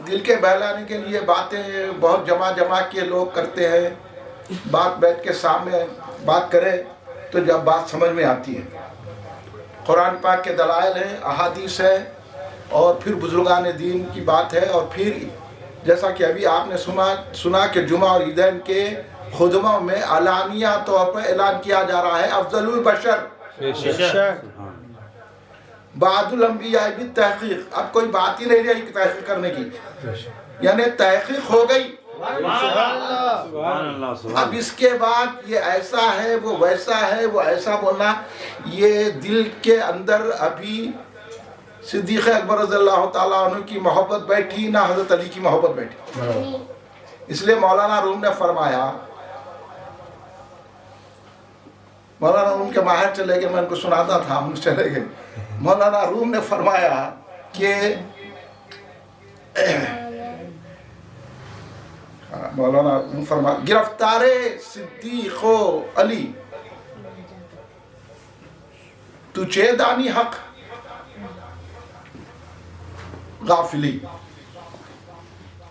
دل کے بہلانے کے لیے باتیں بہت جمع کے لوگ کرتے ہیں، بات بیٹھ کے سامنے بات کرے تو جب بات سمجھ میں آتی ہے، قرآن پاک کے دلائل ہیں، احادیث ہے، اور پھر بزرگان دین کی بات ہے، اور پھر جیسا کہ ابھی آپ نے سنا کہ جمعہ اور عیدین کے خطبوں میں علانیہ طور پر اعلان کیا جا رہا ہے افضل البشر بعد الانبیاء بالتحقیق۔ اب کوئی بات ہی نہیں رہی تحقیق کرنے کی، یعنی تحقیق ہو گئی۔ اب اس کے بعد یہ ایسا ہے وہ ویسا ہے وہ ایسا بولنا، یہ دل کے اندر ابھی صدیق اکبر رضی اللہ تعالیٰ عنہ کی محبت بیٹھی نہ حضرت علی کی محبت بیٹھی۔ اس لیے مولانا روم نے فرمایا، مولانا روم کے ماہر چلے گئے، میں ان کو سناتا تھا، ہم چلے گئے۔ مولانا روم نے فرمایا کہ مولانا روم فرمایا گرفتار صدیق و علی تو چے دانی حق غافلی،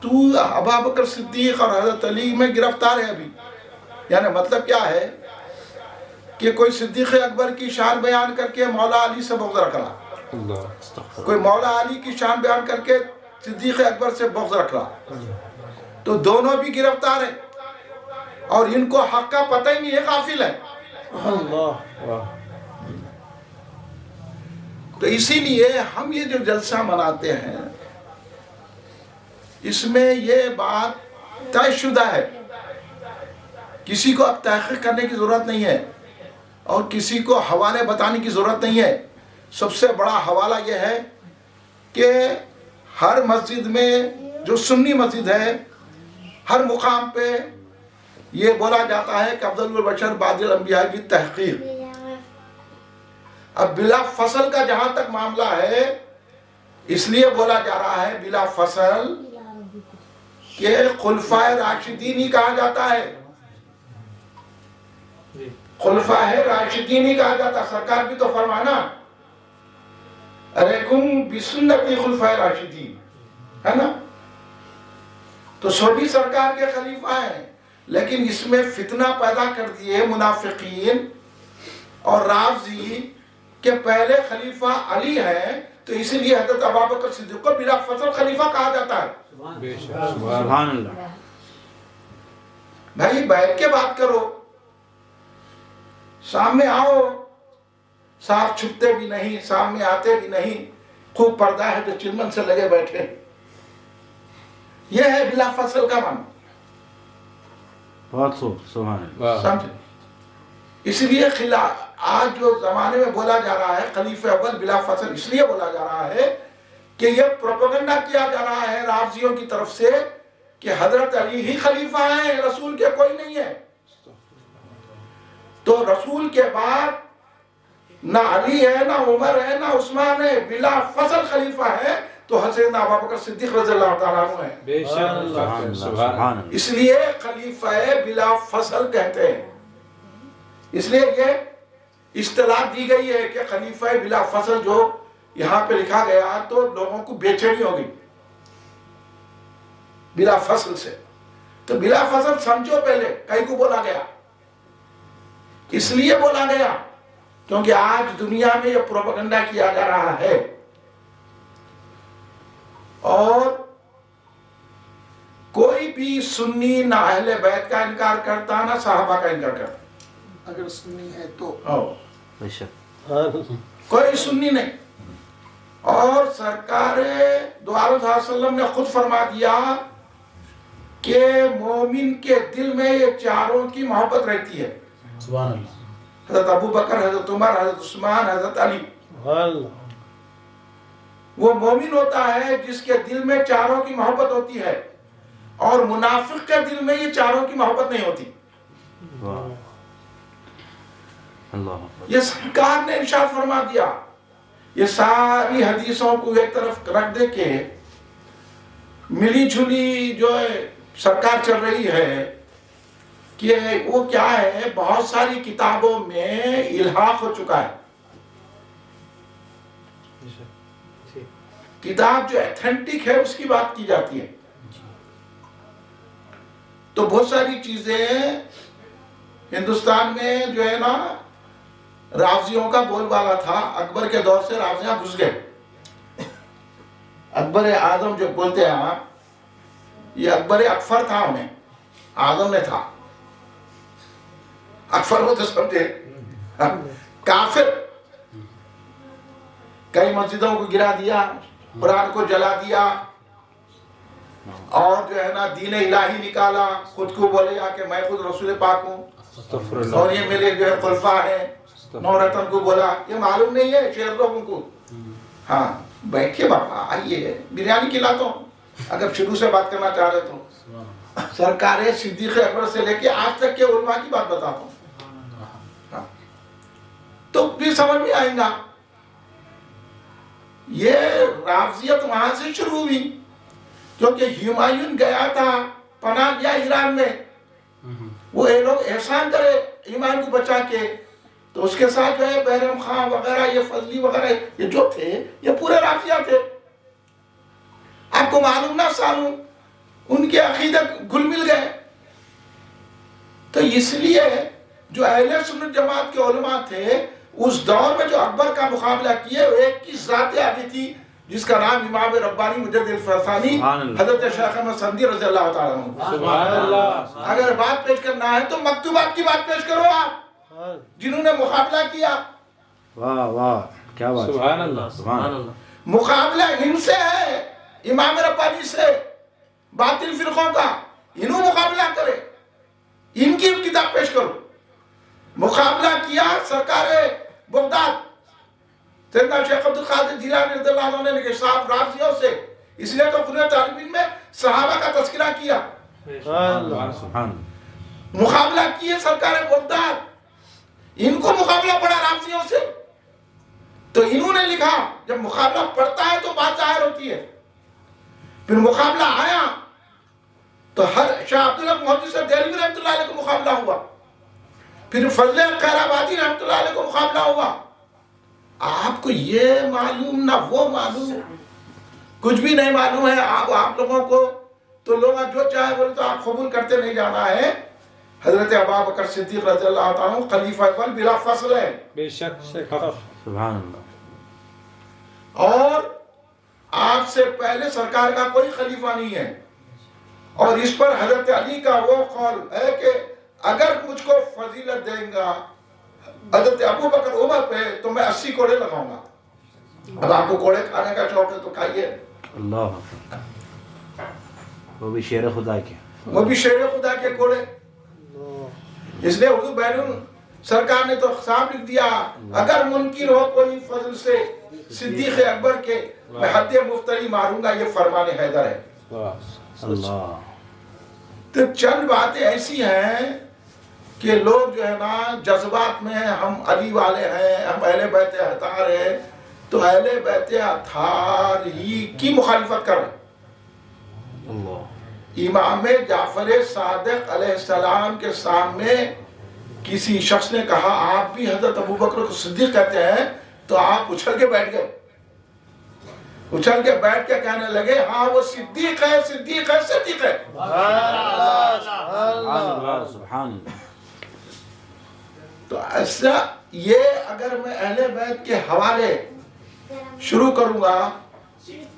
تو ابوبکر صدیق اور حضرت علی میں گرفتار ہے ابھی۔ یعنی مطلب کیا ہے کہ کوئی صدیق اکبر کی شان بیان کر کے مولا علی سے بغض رکھ رہا، کوئی مولا علی کی شان بیان کر کے صدیق اکبر سے بغض رکھ رہا، تو دونوں بھی گرفتار ہیں اور ان کو حق کا پتہ ہی نہیں ہے، غافل ہے۔ تو اسی لیے ہم یہ جو جلسہ مناتے ہیں، اس میں یہ بات طے شدہ ہے، کسی کو اب تحقیق کرنے کی ضرورت نہیں ہے اور کسی کو حوالے بتانے کی ضرورت نہیں ہے۔ سب سے بڑا حوالہ یہ ہے کہ ہر مسجد میں جو سنی مسجد ہے، ہر مقام پہ یہ بولا جاتا ہے کہ افضل البشر بعد الانبیاء بالتحقیق۔ اب بلا فصل کا جہاں تک معاملہ ہے، اس لیے بولا جا رہا ہے بلا فصل کہ خلفائے راشدین ہی کہا جاتا ہے، خلفائے راشدین ہی کہا جاتا ہے۔ سرکار بھی تو فرمانا علیکم بسنتی خلفائے راشدین، ہے نا؟ تو سبھی سرکار کے خلیفہ ہیں، لیکن اس میں فتنہ پیدا کر دیے منافقین اور رافضی کہ پہلے خلیفہ علی ہے، تو اسی لیے حضرت ابوبکر صدیق کو بلا فصل خلیفہ کہا جاتا ہے۔ سبحان اللہ۔ بھائی بیٹھ کے بات کرو، سامنے آؤ، صاف چھپتے بھی نہیں، سامنے آتے بھی نہیں، خوب پردہ ہے جو چلمن سے لگے بیٹھے، یہ ہے بلا فصل کا معنی۔ بہت خوب، سبحان اللہ۔ سمجھے؟ اس لیے آج جو زمانے میں بولا جا رہا ہے خلیفہ اول بلا فصل، اس لیے بولا جا رہا ہے کہ یہ پروپیگنڈا کیا جا رہا ہے رافضیوں کی طرف سے کہ حضرت علی ہی خلیفہ ہیں، رسول کے کوئی نہیں ہے۔ تو رسول کے بعد نہ علی ہے، نہ عمر ہے، نہ عثمان ہے، بلا فصل خلیفہ ہے تو حضرت ابوبکر صدیق رضی اللہ تعالیٰ عنہ ہے۔ بے شک، سبحان اللہ۔ اس لیے خلیفہ بلا فصل کہتے ہیں، اس لیے یہ اصطلاح دی گئی ہے کہ خلیفہ بلا فصل جو یہاں پہ لکھا گیا تو لوگوں کو بے چینی ہو گئی بلا فصل سے۔ تو بلا فصل سمجھو پہلے کئی کو بولا گیا، اس لیے بولا گیا کیونکہ آج دنیا میں یہ پروپیگنڈا کیا جا رہا ہے، اور کوئی بھی سنی نہ اہل بیت کا انکار کرتا نہ صحابہ کا انکار کرتا۔ اگر سنی ہے تو بے شک، کوئی سنی نہیں۔ اور سرکار دو عالم صلی اللہ علیہ وسلم نے خود فرما دیا کہ مومن کے دل میں یہ چاروں کی محبت رہتی ہے، سبحان اللہ۔ حضرت ابوبکر، حضرت عمر، حضرت عثمان، حضرت علی۔ وہ مومن ہوتا ہے جس کے دل میں چاروں کی محبت ہوتی ہے، اور منافق کے دل میں یہ چاروں کی محبت نہیں ہوتی۔ اللہ، یہ سرکار نے ارشاد فرما دیا۔ یہ ساری حدیثوں کو ایک طرف رکھ دے کے ملی جھلی جو سرکار چل رہی ہے کہ وہ کیا ہے، بہت ساری کتابوں میں الحاق ہو چکا ہے۔ کتاب جو ایتھینٹک ہے اس کی بات کی جاتی ہے. تو بہت ساری چیزیں ہندوستان میں جو ہے نا رافضیوں کا بول بالا تھا. اکبر کے دور سے رافضیاں گھس گئے. اکبر اعظم جو بولتے ہیں آپ, یہ اکبر اکفر تھا, انہیں اعظم میں تھا. اکفر کو تو سمجھے کافر. کئی مسجدوں کو گرا دیا, قرآن کو جلا دیا, اور جو ہے نا دین الہی نکالا. خود کو بولے کہ میں خود رسول پاک ہوں اور یہ میرے جو ہے خلفاء ہیں. نورتن کو بولا, یہ معلوم نہیں ہے شہر لوگوں کو. ہاں بیٹھیے بابا, آئیے بریانی کھلاتا ہوں اگر شروع سے بات کرنا چاہ رہے تو. سرکار صدیق اکبر سے لے کے آج تک کے علماء کی بات بتاتا ہوں, تو بھی سمجھ میں آئیں گا. یہ رافضیت وہاں سے شروع ہوئی کیونکہ ہمایون گیا تھا, پناہ لیا ایران میں. وہ یہ لوگ احسان کرے ایمان کو بچا کے, تو اس کے ساتھ جو ہے بحرم خان وغیرہ, یہ فضلی وغیرہ, یہ جو تھے یہ پورے رافضیہ تھے. آپ کو معلوم نہ سالوں ان کے عقیدت گل مل گئے. تو اس لیے جو اہل سنت جماعت کے علماء تھے اس دور میں جو اکبر کا مقابلہ کیے, وہ ایک کی ذات آگی تھی جس کا نام امام ربانی مجدد الفرسانی حضرت شیخ احمد سندھی رضی اللہ تعالیٰ عنہ. سبحان اللہ. اگر بات پیش کرنا ہے تو مکتوبات کی بات پیش کرو آپ, جنہوں نے مقابلہ کیا. واہ واہ کیا بات. سبحان اللہ. سبحان اللہ. مقابلہ ان سے ہے, امام ربانی سے, باطل فرقوں کا. انہوں مقابلہ کرے, ان کی کتاب پیش کرو. مقابلہ کیا سرکار بغداد سیدنا شیخ عبد القادر جیلانی رضی اللہ عنہ نے صاحب رافضیوں سے, اس لیے تو خود طالب علم میں صحابہ کا تذکرہ کیا. سبحان. مقابلہ کیے سرکار بغداد, ان کو مقابلہ پڑا رافضیوں سے, تو انہوں نے لکھا جب مقابلہ پڑتا ہے تو بات ظاہر ہوتی ہے. پھر مقابلہ آیا تو ہر شاہ عبداللہ محدث دہلوی رحمۃ اللہ علیہ کو مقابلہ ہوا. پھر فضل خیر آبادی رحمۃ اللہ علیہ کو مقابلہ ہوا. آپ کو یہ معلوم نہ وہ معلوم, کچھ بھی نہیں معلوم ہے آپ لوگوں کو. تو لوگ جو چاہے بولے تو آپ قبول کرتے نہیں جانا ہے. حضرت ابوبکر صدیق رضی اللہ تعالیٰ عنہ خلیفہ اول بلا فصل ہے. بے شک. سبحان اللہ. اور آپ سے پہلے سرکار کا کوئی خلیفہ نہیں ہے. اور اس پر حضرت علی کا وہ قول ہے کہ اگر مجھ کو فضیلت دیں گا حضرت ابوبکر عمر پہ تو میں 80 کوڑے لگاؤں گا. اب آپ کو کوڑے کھانے کا شوق ہے تو کھائیے. اللہ, وہ بھی شیر خدا کے, وہ بھی شیر خدا کے کوڑے. اس لیے اردو بین سرکار نے تو صاحب لکھ دیا, اگر منکر ہو کوئی فضل سے صدیق اکبر کے, میں حد مفتری ماروں گا, یہ فرمان حیدر ہے. اللہ. تو چند باتیں ایسی ہیں کہ لوگ جو ہے نا جذبات میں ہم علی والے ہیں, ہم اہل بیت اطہار ہیں, تو اہل بیت اطہار ہی کی مخالفت کر رہے ہیں. امام جعفر صادق علیہ السلام کے سامنے کسی شخص نے کہا آپ بھی حضرت ابوبکر کو صدیق کہتے ہیں, تو آپ اچھل کے بیٹھ گئے. اچھل کے بیٹھ کے کہنے لگے ہاں وہ صدیق ہے, صدیق ہے, صدیق ہے. سبحان. تو ایسا یہ اگر میں اہل بیت کے حوالے شروع کروں گا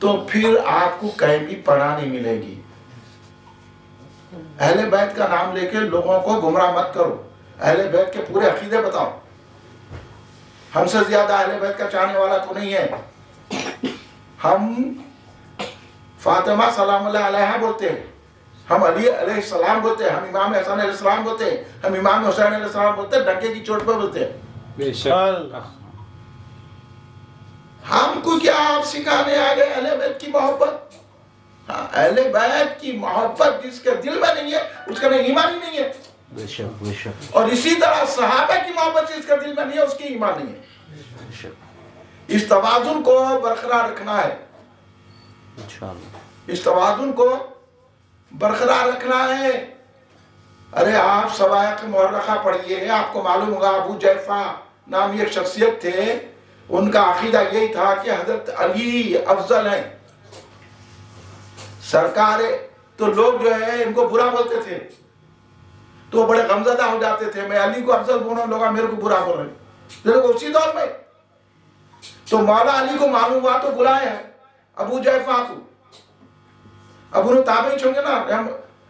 تو پھر آپ کو کہیں بھی پڑھا نہیں ملے گی. اہل بیت کا نام لے کے لوگوں کو گمراہ مت کرو. اہل بیت کے پورے عقیدے بتاؤ. ہم سے زیادہ اہل بیت کا چاہنے والا تو نہیں ہے. ہم فاطمہ سلام اللہ علیہا بولتے ہیں, ہم علی علیہ السلام بولتے ہیں, ہم امام حسن علیہ السلام بولتے ہیں, ہم امام حسین علیہ السلام بولتے ہیں, ڈنکے کی چوٹ پہ بولتے ہیں. بے شک. ہم کو کیا آپ سکھانے آگے اہل بیت کی محبت. اہل بیت کی محبت جس کے دل میں نہیں ہے اس کا ایمان ہی نہیں ہے. بے شک بے شک. اور اسی طرح صحابہ کی محبت جس کے دل میں نہیں ہے اس کی ایمان نہیں ہے. بے شک. اس توازن کو برقرار رکھنا ہے. انشاءاللہ. اس توازن کو برقرار رکھنا ہے. ارے آپ سوائق مورخہ پڑھیے, آپ کو معلوم ہوگا ابو جیفہ نامی ایک شخصیت تھے, ان کا عقیدہ یہی تھا کہ حضرت علی افضل ہیں سرکار. تو لوگ جو ہے ان کو برا بولتے تھے تو وہ بڑے غمزدہ ہو جاتے تھے, میں علی کو افضل بول رہا ہوں, لوگ میرے کو برا بول رہے ہیں. لیکن اسی دور میں تو مولا علی کو معلوم ہوا تو بلائے ہیں ابو جعفر کو. ابو نے تابعی ہوں گے نا,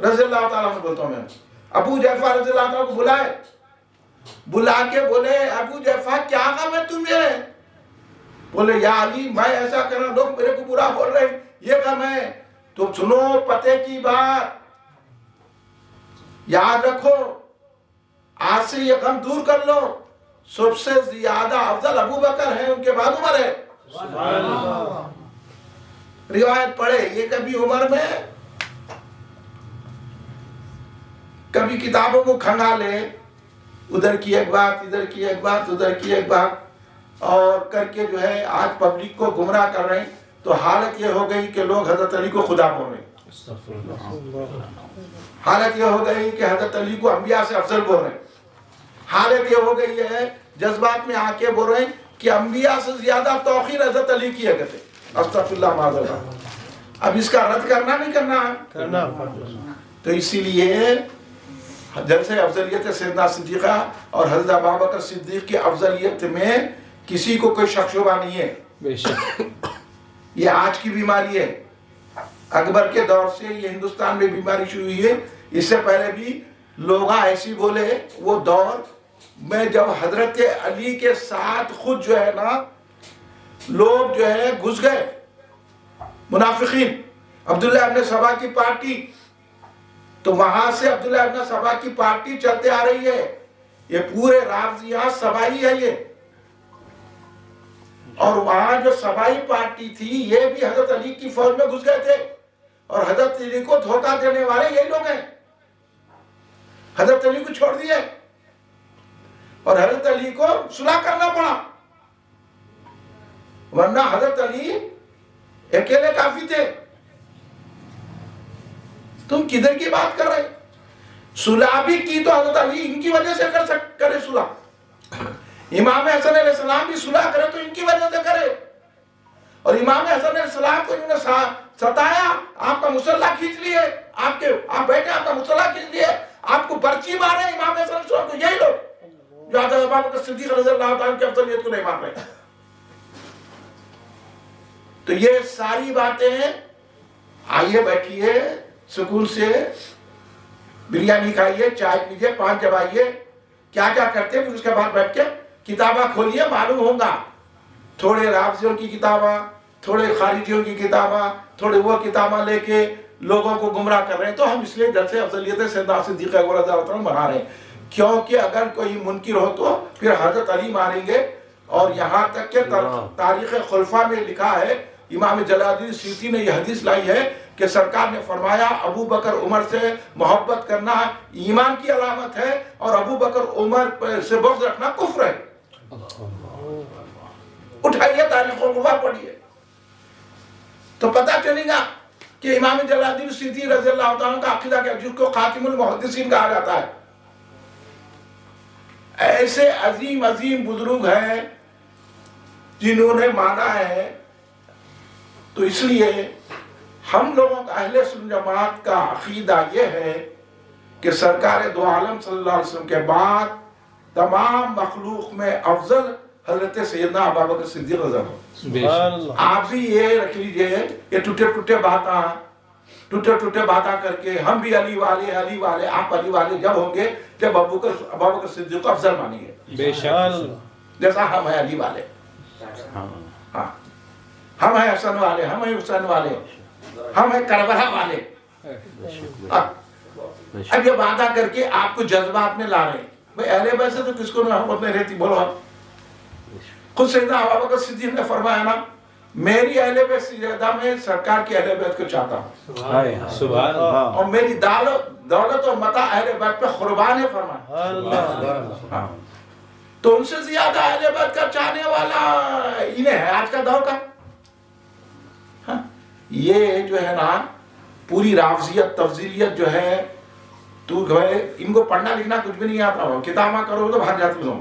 رضی اللہ تعالیٰ عنہ بولتا ہوں میں, ابو جعفر رضی اللہ تعالیٰ کو بلائے, بلا کے بولے ابو جعفر کیا غم ہے تمہیں؟ بولے یا علی میں ایسا کر رہا ہوں, لوگ میرے کو برا بول رہے ہیں, یہ غم ہے. تم سنو پتے کی بات, یاد رکھو, آج سے یہ غم دور کر لو, سب سے زیادہ افضل ابو بکر ہیں, ان کے بعد عمر ہے. روایت پڑھے, یہ کبھی عمر میں کبھی کتابوں کو کھنگالے, ادھر کی ایک بات, ادھر کی ایک بات, ادھر کی ایک بات, اور کر کے جو ہے آج پبلک کو گمراہ کر رہے ہیں. تو حالت یہ ہو گئی کہ لوگ حضرت علی کو خدا بول رہے ہیں, حالت یہ ہو گئی کہ حضرت علی کو انبیاء سے افضل بول رہے ہیں, حالت یہ ہو گئی ہے جذبات میں آ کے بول رہے ہیں کہ انبیاء سے زیادہ توقیر حضرت علی کی ہے کہتے. استغفر اللہ معاذ اللہ. اب اس کا رد کرنا نہیں کرنا. تو اسی لیے جلسہ افضلیت سیدنا صدیقہ اور حضرت ابوبکر صدیق کی افضلیت میں کسی کو کوئی شک شبہ نہیں ہے. بے شک یہ آج کی بیماری ہے, اکبر کے دور سے یہ ہندوستان میں بیماری شروع ہوئی ہے. اس سے پہلے بھی لوگ ایسی بولے, وہ دور میں جب حضرت علی کے ساتھ خود جو ہے نا لوگ جو ہے گھس گئے, منافقین, عبداللہ ابن سبا کی پارٹی, تو وہاں سے عبداللہ ابن سبا کی پارٹی چلتے آ رہی ہے. یہ پورے رافضیہ سبائی ہے یہ, اور وہاں جو سبائی پارٹی تھی یہ بھی حضرت علی کی فوج میں گھس گئے تھے, اور حضرت علی کو دھوکہ دینے والے یہی لوگ ہیں. حضرت علی کو چھوڑ دیے اور حضرت علی کو صلح کرنا پڑا, ورنہ حضرت علی اکیلے کافی تھے. تم کدھر کی بات کر رہے؟ صلح بھی کی تو حضرت علی ان کی وجہ سے کرے صلح. امام حسن علیہ السلام بھی صلح کرے تو ان کی وجہ سے کرے, اور امام حسن علیہ السلام کو انہوں نے ستایا, آپ کا مسلح کھینچ لیے, آپ بیٹے آپ کا مسلح کھینچ لیے, آپ کو برچی مارے امام حسن علیہ السلام کو, یہی لوگ جو حضرت ابوبکر صدیق رضی اللہ تعالیٰ کی افضلیت کو نہیں مان رہے. تو یہ ساری باتیں, آئیے بیٹھیے سکون سے, بریانی کھائیے, چائے پیجیے, 5 جب آئیے, کیا کیا کرتے ہیں, پھر اس کے بعد بیٹھ کے کتابہ کھولیے, معلوم ہوگا. تھوڑے رافضیوں کی کتابہ, تھوڑے خارجیوں کی کتابہ, تھوڑے وہ کتابہ لے کے لوگوں کو گمراہ کر رہے ہیں. تو ہم اس لیے جلسے افضلیت سیدنا صدیق اکبر رضی اللہ عنہ منا رہے ہیں, کیونکہ اگر کوئی منکر ہو تو پھر حضرت علی مانیں گے. اور یہاں تک کہ تاریخ خلفاء میں لکھا ہے, امام جلال الدین سیوطی نے یہ حدیث لائی ہے کہ سرکار نے فرمایا ابو بکر عمر سے محبت کرنا ایمان کی علامت ہے, اور ابو بکر عمر سے بغض رکھنا کفر ہے. اٹھائیے تاریخ خلفاء پڑھیے تو پتہ چلے گا کہ امام جلال الدین سیوطی رضی اللہ تعالیٰ کا عقیدہ کیا, جس کو خاتم المحدثین کہا جاتا ہے. ایسے عظیم عظیم بزرگ ہیں جنہوں نے مانا ہے. تو اس لیے ہم لوگوں کا اہل سنت جماعت کا عقیدہ یہ ہے کہ سرکار دو عالم صلی اللہ علیہ وسلم کے بعد تمام مخلوق میں افضل حضرت سیدنا ابوبکر صدیق رضی اللہ عنہ. آپ بھی یہ رکھ لیجئے, یہ ٹوٹے ٹوٹے باتاں کر کے ہم بھی علی والے, آپ علی والے جب ہوں گے جب ابوبکر صدیق کو افضل مانیں گے, بے شک جیسا ہم ہیں علی والے, ہاں ہم ہیں حسن والے, ہم ہیں حسین والے, ہم ہیں کربلا والے. اب یہ وعدہ کر کے آپ کو جذبات میں لا رہے ہیں. بھئی اہل بیت سے تو کس کو محبت نہیں رہتی, بولو آپ. خود سیدنا ابوبکر صدیق نے فرمایا نا, میری اہل بیت سے زیادہ میں سرکار کی اہل بیت کو چاہتا ہوں, سبحان اللہ, اور میری دولت اور متاع اہل بیت پہ قربان ہے فرمایا. تو ان سے زیادہ اہل بیت کا چاہنے والا انہیں ہے آج کا دور کا. یہ جو ہے نا پوری رافضیت تفضیلیت جو ہے, تو ان کو پڑھنا لکھنا کچھ بھی نہیں آتا ہو, کتابہ کرو تو بھاگ جاتی ہوں.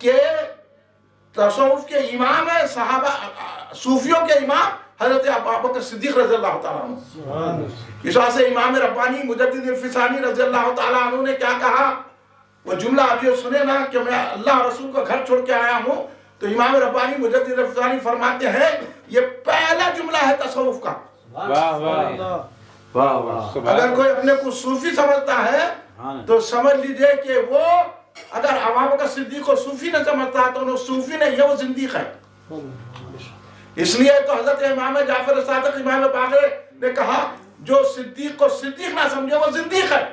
کہ تصوف کے امام ہے صحابہ صوفیوں کے امام حضرت ابوبکر صدیق رضی اللہ تعالیٰ عنہ. اس واسطے امام ربانی مجدد الفسانی رضی اللہ تعالیٰ عنہ نے کیا کہا، وہ جملہ ابھی سنے نا کہ میں اللہ رسول کو گھر چھوڑ کے آیا ہوں، تو امام ربانی مجدد الفسانی فرماتے ہیں یہ پہلا جملہ ہے تصوف کا. واہ واہ واہ واہ. اگر کوئی اپنے کو صوفی سمجھتا ہے تو سمجھ لیجئے کہ وہ اگر ابوبکر صدیق کو صوفی نہ سمجھتا تو وہ صوفی نہیں ہے، وہ زندیق ہے. اس لیے تو حضرت امام جعفر صادق امام باقر نے کہا جو صدیق کو صدیق نہ سمجھے وہ زندیق ہے.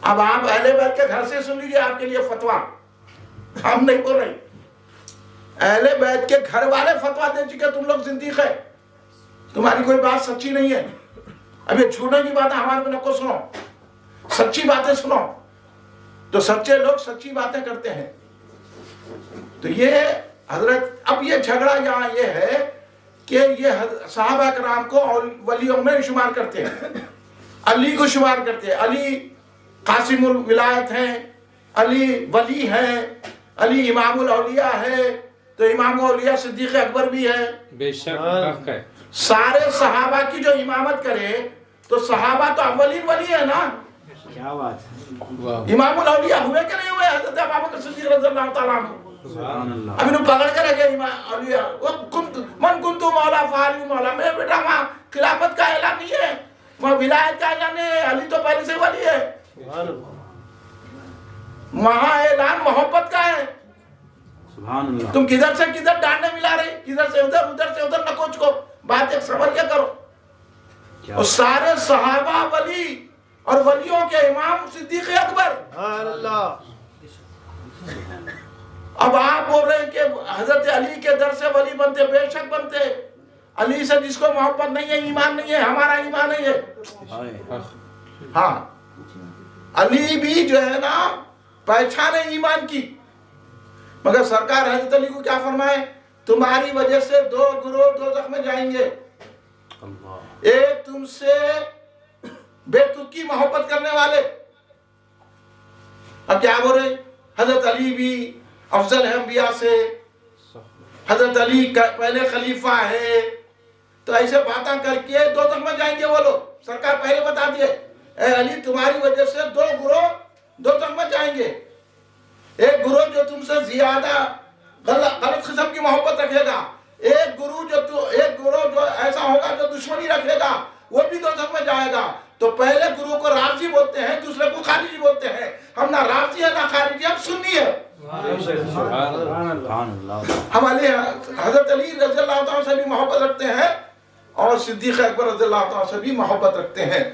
اب آپ اہل بیت کے گھر سے سن لیجئے، آپ کے لیے فتویٰ، ہم نہیں بول رہے. اہل بیت کے گھر والے فتویٰ دے چکے تم لوگ زندیق ہے، تمہاری کوئی بات سچی نہیں ہے. اب یہ جھوٹے کی باتیں ہمارے میں نہ کو سنو، سچی باتیں سنو. تو سچے لوگ سچی باتیں کرتے ہیں. تو یہ حضرت اب یہ جھگڑا یہاں یہ ہے کہ یہ صحابہ کرام کو ولیوں میں شمار کرتے ہیں، علی کو شمار کرتے ہیں. علی قاسم الولایت ہیں، علی ولی ہیں، علی امام الاولیاء ہے، تو امام الاولیاء صدیق اکبر بھی ہے. بے شک حق ہے. سارے صحابہ کی جو امامت کرے تو صحابہ تو اولین ولی ہے نا. کیا بات ہے. امام الاولیاء ہوئے کہ نہیں ہوئے حضرت ابوبکر صدیق رضی اللہ تعالیٰ عنہ. سبحان اللہ. اب انہوں پکڑ کر رکھے امام اولیاء من کنتو مولا فعلی مولا. میرے بیٹا وہاں خلافت کا اعلان نہیں ہے، وہاں ولایت کا اعلان ہے. علی تو پہلے سے ولی ہے. وہاں اعلان محبت کا ہے. سبحان اللہ. تم کدھر سے کدھر ڈانڈے ملا رہے، کدھر سے ادھر نہ کوچ کو بات ایک سمجھ کے کرو. اور سارے صحابہ ولی اور ولیوں کے امام صدیق اکبر. سبحان اللہ. اب آپ بول رہے ہیں کہ حضرت علی کے در سے ولی بنتے، بے شک بنتے. علی سے جس کو محبت نہیں ہے ایمان نہیں ہے. ہمارا ایمان نہیں ہے. ہاں علی بھی جو ہے نا پہچان ہے ایمان کی، مگر سرکار حضرت علی کو کیا فرمائے، تمہاری وجہ سے دو گروہ دوزخ میں جائیں گے. ایک تم سے بے تکی محبت کرنے والے. اب کیا بول رہے، حضرت علی بھی افضل ہے انبیاء سے، حضرت علی پہلے خلیفہ ہے، تو ایسے باتاں کر کے دوزخ میں جائیں گے وہ لوگ. سرکار پہلے بتا دیے اے علی تمہاری وجہ سے دو گروہ دوزخ میں جائیں گے. ایک گروہ جو تم سے زیادہ غلط قسم کی محبت رکھے گا، ایک گروہ جو ایسا ہوگا جو دشمنی رکھے گا وہ بھی دوزخ میں جائے گا. تو پہلے گروہ کو رافضی بولتے ہیں، دوسرے کو خارجی بولتے ہیں. ہم نہ رافضی ہے نہ خارجی، ہم سنی ہے. ہم حضرت علی رضی اللہ تعالیٰ سے بھی محبت رکھتے ہیں اور صدیق اکبر رضی اللہ تعالیٰ سے بھی محبت رکھتے ہیں.